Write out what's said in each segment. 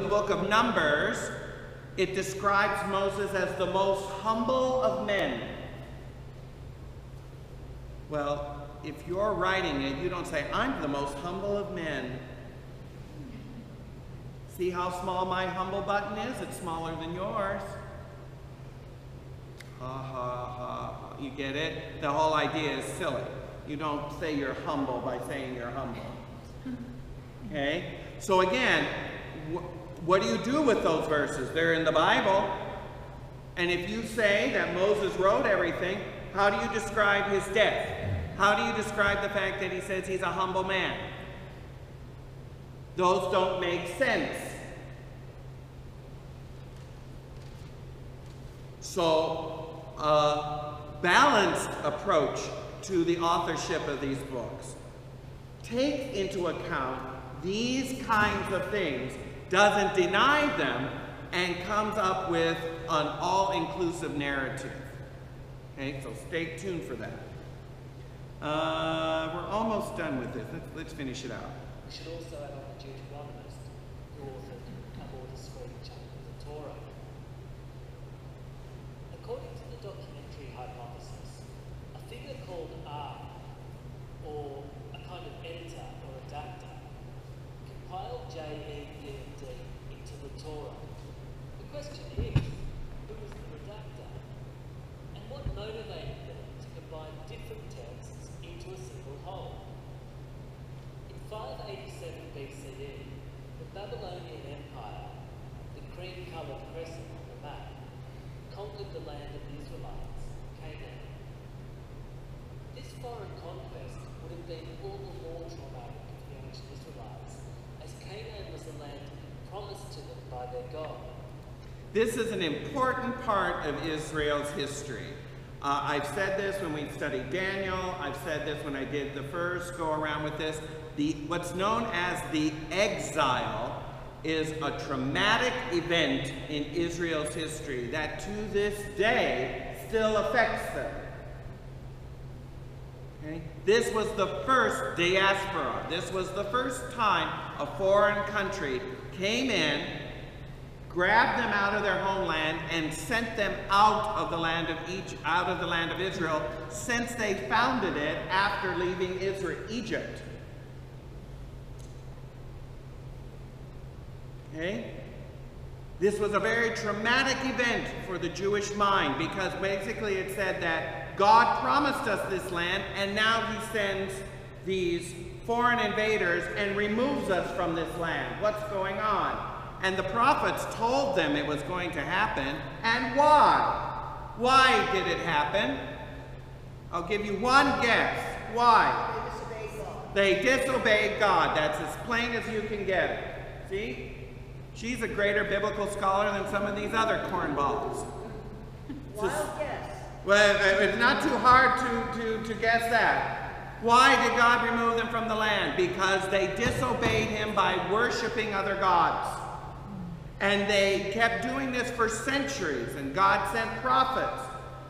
the book of Numbers, it describes Moses as the most humble of men. Well, if you're writing it, you don't say, I'm the most humble of men. See how small my humble button is? It's smaller than yours. Ha ha ha. You get it? The whole idea is silly. You don't say you're humble by saying you're humble. Okay? So again, what do you do with those verses? They're in the Bible. And if you say that Moses wrote everything, how do you describe his death? How do you describe the fact that he says he's a humble man? Those don't make sense. So, a balanced approach to the authorship of these books takes into account these kinds of things, doesn't deny them, and comes up with an all-inclusive narrative. Okay, so stay tuned for that. We're almost done with this. Let's finish it out. We should also add on the Deuteronomist, who authored a more discreet chapter of the Torah. According to the documentary hypothesis, a figure called R, or a kind of editor or adapter, compiled J, E, D, and D into the Torah. The question is, who was the redactor? And what motivated them to combine different texts into a single whole? In 587 BCE, the Babylonian Empire, the cream-coloured crescent on the map, conquered the land of the Israelites, Canaan. This foreign conquest would have been all the more traumatic for the ancient Israelites, as Canaan was the land promised to them by their God. This is an important part of Israel's history. I've said this when we studied Daniel. I've said this when I did the first go around with this. What's known as the exile is a traumatic event in Israel's history that to this day still affects them. Okay? This was the first diaspora. This was the first time a foreign country came in, grabbed them out of their homeland, and sent them out of the land of Israel, since they founded it after leaving Egypt. Okay? This was a very traumatic event for the Jewish mind, because basically it said that God promised us this land, and now he sends these foreign invaders and removes us from this land. What's going on? And the prophets told them it was going to happen. And why? Why did it happen? I'll give you one guess. Why? They disobeyed God. They disobeyed God. That's as plain as you can get it. See? She's a greater biblical scholar than some of these other cornballs. Wild guess. Well, it's not too hard to guess that. Why did God remove them from the land? Because they disobeyed him by worshiping other gods. And they kept doing this for centuries, and God sent prophets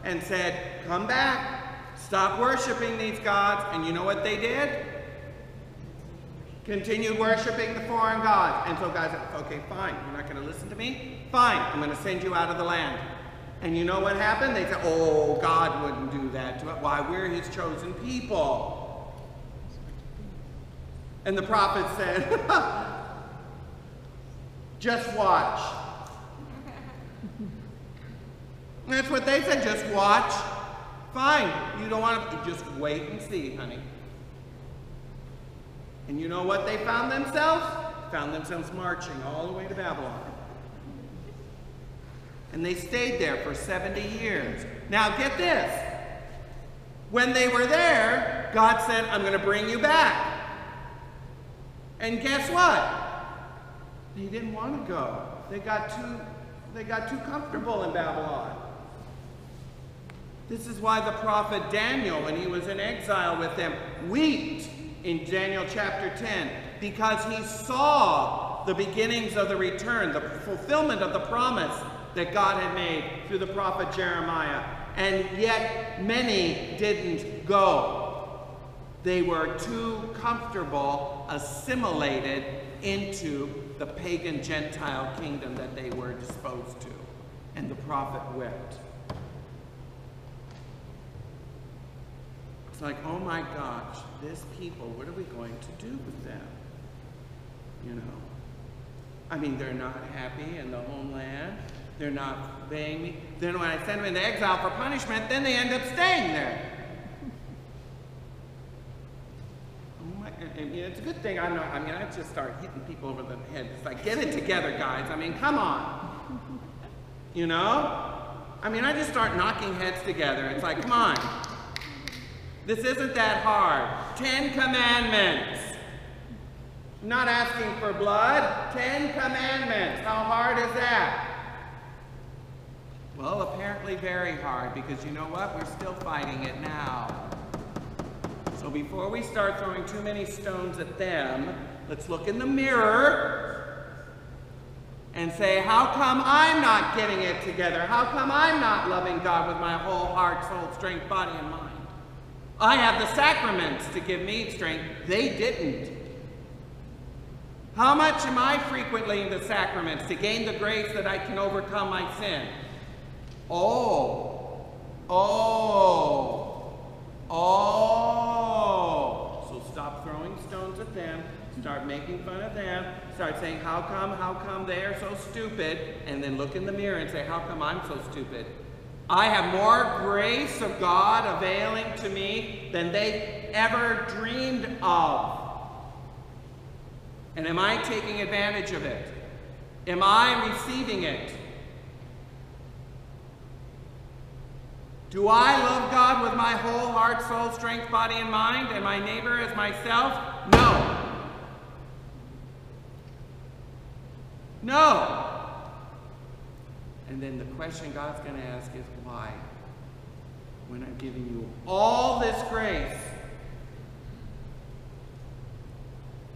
and said, come back, stop worshiping these gods. And you know what they did? Continued worshiping the foreign gods. And so God said, okay, fine, you're not going to listen to me? Fine, I'm going to send you out of the land. And you know what happened? They said, oh, God wouldn't do that to us. Why? We're his chosen people. And the prophet said, just watch. That's what they said, just watch. Fine, you don't want to, just wait and see, honey. And you know what they found themselves? Found themselves marching all the way to Babylon. And they stayed there for 70 years. Now get this. When they were there, God said, I'm going to bring you back. And guess what? They didn't want to go. They got too comfortable in Babylon. This is why the prophet Daniel, when he was in exile with them, wept in Daniel chapter 10, because he saw the beginnings of the return, the fulfillment of the promise that God had made through the prophet Jeremiah. And yet many didn't go. They were too comfortable, assimilated into the pagan Gentile kingdom that they were disposed to. And the prophet wept. It's like, oh my gosh, this people, what are we going to do with them? You know? I mean, they're not happy in the homeland. They're not obeying me. Then when I send them into exile for punishment, then they end up staying there. It's a good thing I'm not, I just start hitting people over the head. It's like, get it together, guys. I mean, come on. You know? I mean, I just start knocking heads together. It's like, come on. This isn't that hard. 10 commandments. I'm not asking for blood. 10 commandments. How hard is that? Well, apparently very hard, because you know what? We're still fighting it now. So before we start throwing too many stones at them, let's look in the mirror and say, how come I'm not getting it together? How come I'm not loving God with my whole heart, soul, strength, body, and mind? I have the sacraments to give me strength. They didn't. How much am I frequently the sacraments to gain the grace that I can overcome my sin? Oh. So stop throwing stones at them. Start making fun of them. Start saying, how come they are so stupid? And then look in the mirror and say, how come I'm so stupid? I have more grace of God availing to me than they ever dreamed of. And am I taking advantage of it? Am I receiving it? Do I love God with my whole heart, soul, strength, body, and mind, and my neighbor as myself? No. No. And then the question God's going to ask is, why? When I'm giving you all this grace,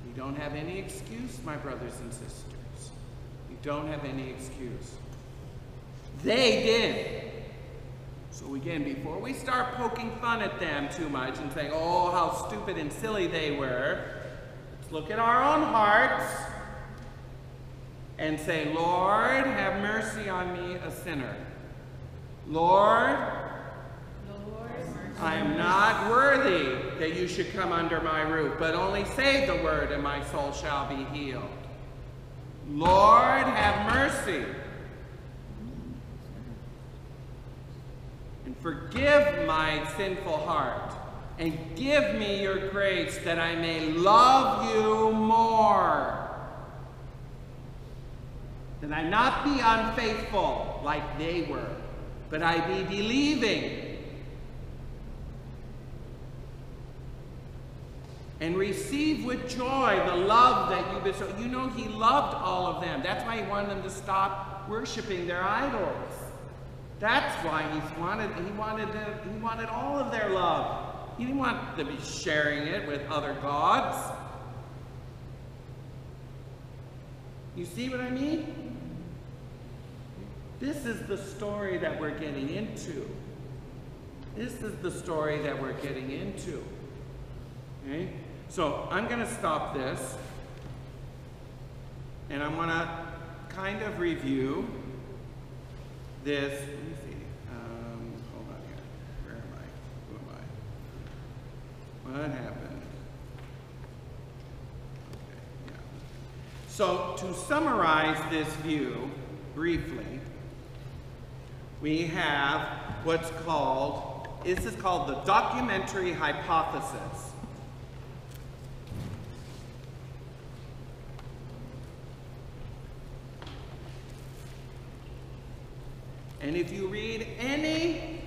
you don't have any excuse, my brothers and sisters. You don't have any excuse. They did. So again, before we start poking fun at them too much and saying, oh, how stupid and silly they were, let's look at our own hearts and say, Lord, have mercy on me, a sinner. Lord, I am not worthy that you should come under my roof, but only say the word and my soul shall be healed. Lord, have mercy. And forgive my sinful heart, and give me your grace that I may love you more. That I not be unfaithful like they were, but I be believing. And receive with joy the love that you bestow. You know, he loved all of them. That's why he wanted them to stop worshiping their idols. That's why he wanted all of their love. He didn't want to be sharing it with other gods. You see what I mean? This is the story that we're getting into. This is the story that we're getting into. Okay? So I'm going to stop this, and I'm going to kind of review this. Let me see. Hold on here. Where am I? Who am I? What happened? Okay, yeah. So to summarize this view briefly, we have what's called, this is called the documentary hypothesis. And if you read any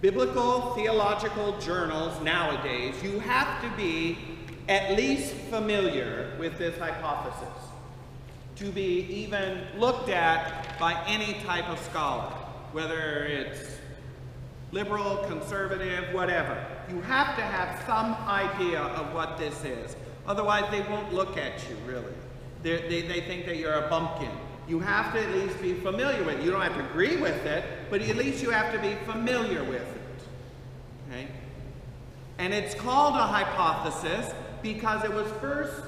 biblical theological journals nowadays, you have to be at least familiar with this hypothesis to be even looked at by any type of scholar, whether it's liberal, conservative, whatever. You have to have some idea of what this is. Otherwise, they won't look at you, really. They think that you're a bumpkin. You have to at least be familiar with it. You don't have to agree with it, but at least you have to be familiar with it. Okay? And it's called a hypothesis because it was first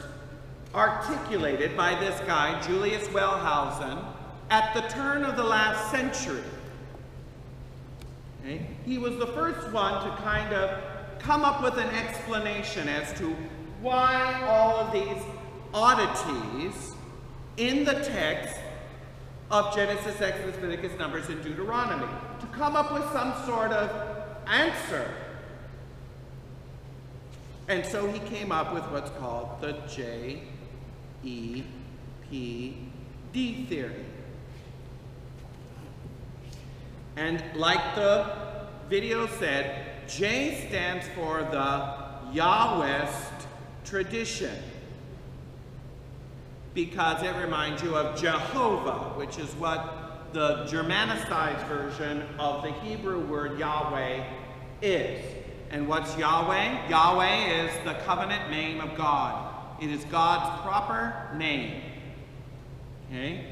articulated by this guy, Julius Wellhausen, at the turn of the last century. Okay? He was the first one to kind of come up with an explanation as to why all of these oddities in the text of Genesis, Exodus, Leviticus, Numbers, and Deuteronomy, to come up with some sort of answer. And so he came up with what's called the JEPD theory. And like the video said, J stands for the Yahwist tradition, because it reminds you of Jehovah, which is what the Germanicized version of the Hebrew word Yahweh is. And what's Yahweh? Yahweh is the covenant name of God. It is God's proper name. Okay?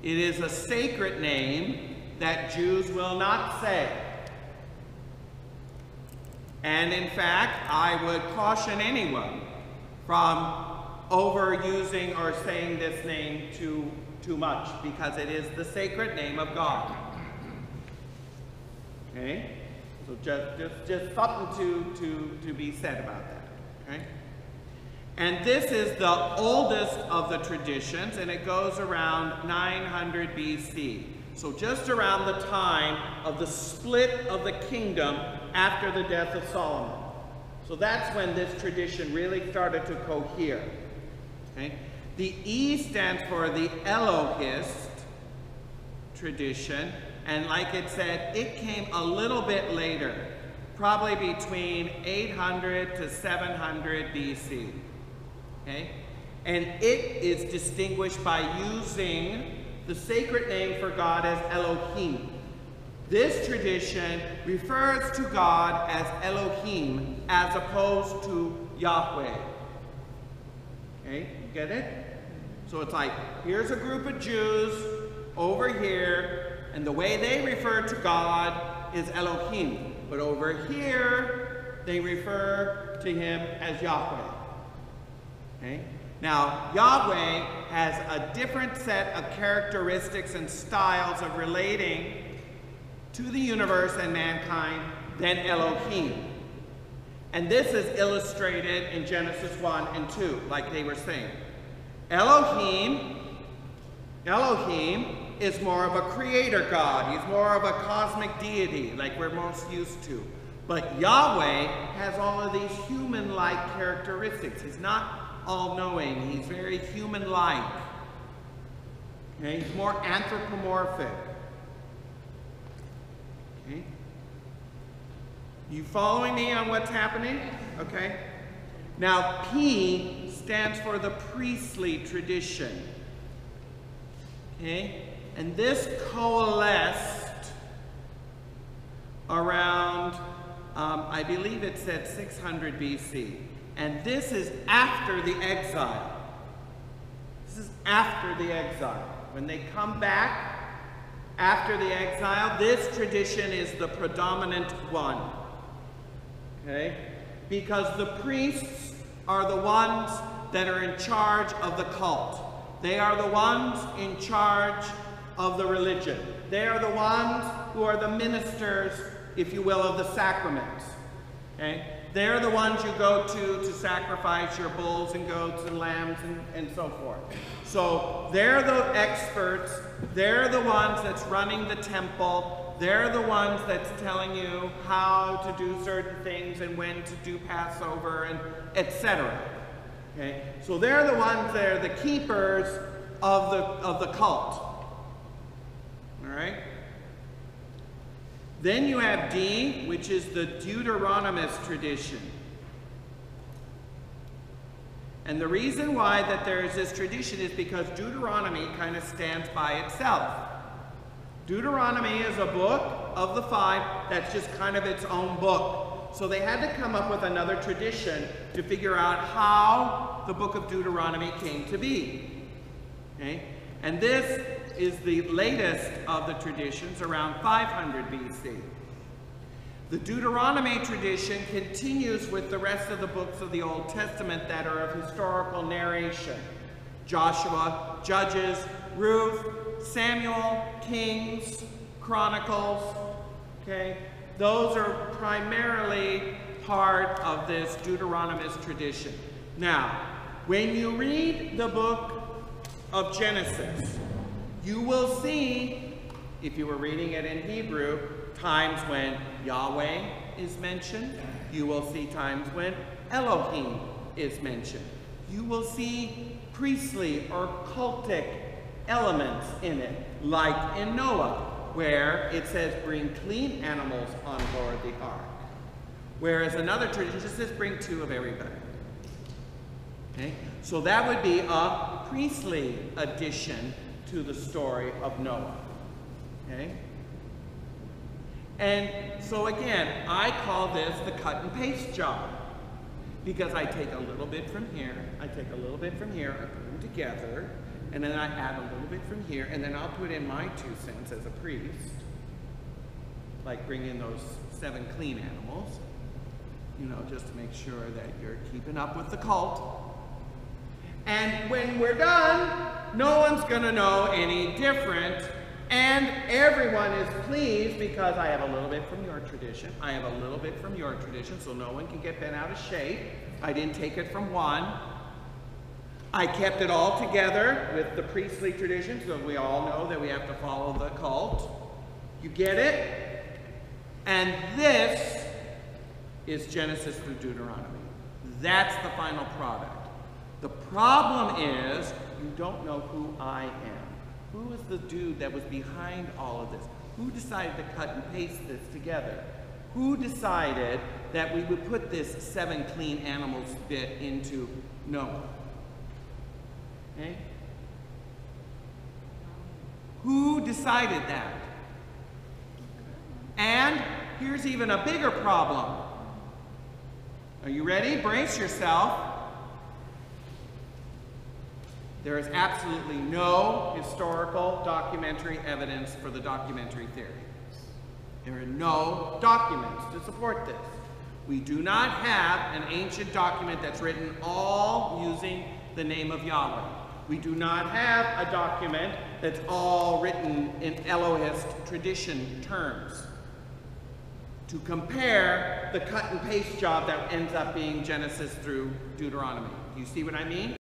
It is a sacred name that Jews will not say. And in fact, I would caution anyone from overusing or saying this name too much, because it is the sacred name of God. Okay? So just something to be said about that. Okay? And this is the oldest of the traditions, and it goes around 900 BC. So just around the time of the split of the kingdom after the death of Solomon. So that's when this tradition really started to cohere. Okay? The E stands for the Elohist tradition, and like it said, it came a little bit later, probably between 800 to 700 BC. Okay? And it is distinguished by using the sacred name for God as Elohim. This tradition refers to God as Elohim as opposed to Yahweh. Okay, you get it? So it's like, here's a group of Jews over here, and the way they refer to God is Elohim. But over here, they refer to him as Yahweh. Okay? Now, Yahweh has a different set of characteristics and styles of relating to the universe and mankind than Elohim. And this is illustrated in Genesis 1 and 2, like they were saying. Elohim is more of a creator God. He's more of a cosmic deity, like we're most used to. But Yahweh has all of these human-like characteristics. He's not all-knowing. He's very human-like. Okay? He's more anthropomorphic. Okay? You following me on what's happening? Okay. Now, P stands for the priestly tradition. Okay? And this coalesced around, I believe it said 600 BC. And this is after the exile. This is after the exile. When they come back after the exile, this tradition is the predominant one. Okay? Because the priests are the ones that are in charge of the cult. They are the ones in charge of the religion. They are the ones who are the ministers, if you will, of the sacraments. Okay? They're the ones you go to sacrifice your bulls and goats and lambs and so forth. So they're the experts. They're the ones that's running the temple. They're the ones that's telling you how to do certain things and when to do Passover and etc. Okay? So they're the ones that are the keepers of the cult. All right? Then you have D, which is the Deuteronomist tradition. And the reason why that there is this tradition is because Deuteronomy kind of stands by itself. Deuteronomy is a book of the 5 that's just kind of its own book. So they had to come up with another tradition to figure out how the book of Deuteronomy came to be. Okay? And this is the latest of the traditions, around 500 BC. The Deuteronomy tradition continues with the rest of the books of the Old Testament that are of historical narration. Joshua, Judges, Ruth, Samuel, Kings, Chronicles, okay? Those are primarily part of this Deuteronomist tradition. Now, when you read the book of Genesis, you will see, if you were reading it in Hebrew, times when Yahweh is mentioned. You will see times when Elohim is mentioned. You will see priestly or cultic elements in it, like in Noah, where it says bring clean animals on board the ark. Whereas another tradition just says bring 2 of everybody. Okay? So that would be a priestly addition to the story of Noah. Okay? And so again, I call this the cut and paste job, because I take a little bit from here, I take a little bit from here, I put them together, and then I add a little bit from here, and then I'll put in my 2 cents as a priest, like bring in those 7 clean animals, you know, just to make sure that you're keeping up with the cult. And when we're done, no one's gonna know any different. And everyone is pleased because I have a little bit from your tradition. I have a little bit from your tradition, so no one can get bent out of shape. I didn't take it from one. I kept it all together with the priestly tradition, so we all know that we have to follow the cult. You get it? And this is Genesis through Deuteronomy. That's the final product. The problem is you don't know who I am. Who is the dude that was behind all of this? Who decided to cut and paste this together? Who decided that we would put this 7 clean animals bit into Noah? Okay? Who decided that? And here's even a bigger problem. Are you ready? Brace yourself. There is absolutely no historical documentary evidence for the documentary theory. There are no documents to support this. We do not have an ancient document that's written all using the name of Yahweh. We do not have a document that's all written in Elohist tradition terms to compare the cut and paste job that ends up being Genesis through Deuteronomy. Do you see what I mean?